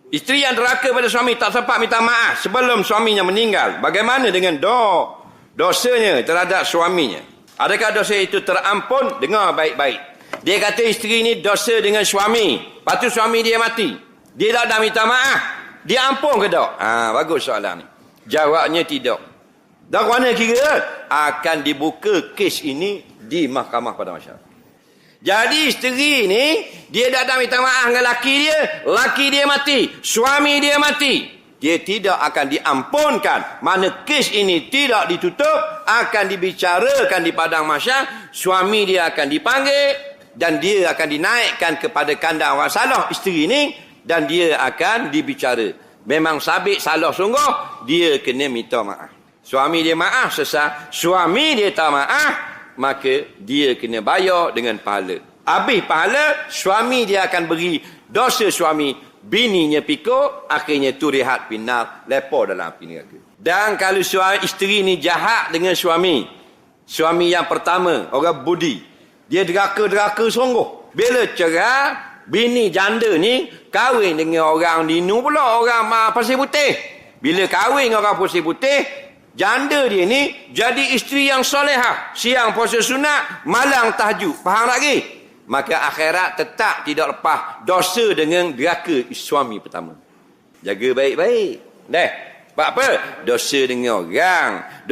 Isteri yang derhaka pada suami tak sempat minta maaf sebelum suaminya meninggal. Bagaimana dengan dosanya terhadap suaminya? Adakah dosa itu terampun? Dengar baik-baik. Dia kata isteri ni dosa dengan suami. Lepas tu suami dia mati. Dia tak dah minta maaf. Dia ampun ke tak? Bagus soalan ni. Jawabnya tidak. Dan kerana kira akan dibuka kes ini di mahkamah pada masyarakat. Jadi isteri ni dia tak ada minta maaf dengan laki dia mati, suami dia mati, dia tidak akan diampunkan. Mana kes ini tidak ditutup, akan dibicarakan di padang mahsyar, suami dia akan dipanggil dan dia akan dinaikkan kepada kandang wasalah isteri ini dan dia akan dibicara. Memang sabit salah sungguh, dia kena minta maaf. Suami dia maaf sesat, suami dia tak maaf, maka dia kena bayar dengan pahala. Habis pahala, suami dia akan beri dosa suami, bininya pikul, akhirnya tu rehat final, lepas dalam api neraka. Dan kalau isteri ni jahat dengan suami yang pertama, orang budi, dia deraka sungguh. Bila cerai, bini janda ni kahwin dengan orang dinu pula, orang pasir putih. Bila kahwin dengan orang pasir putih, janda dia ni jadi isteri yang solehah. Siang puasa sunat, malam tahajud. Faham lagi? Maka akhirat tetap tidak lepas dosa dengan deraka suami pertama. Jaga baik-baik. Sebab apa? Dosa dengan orang.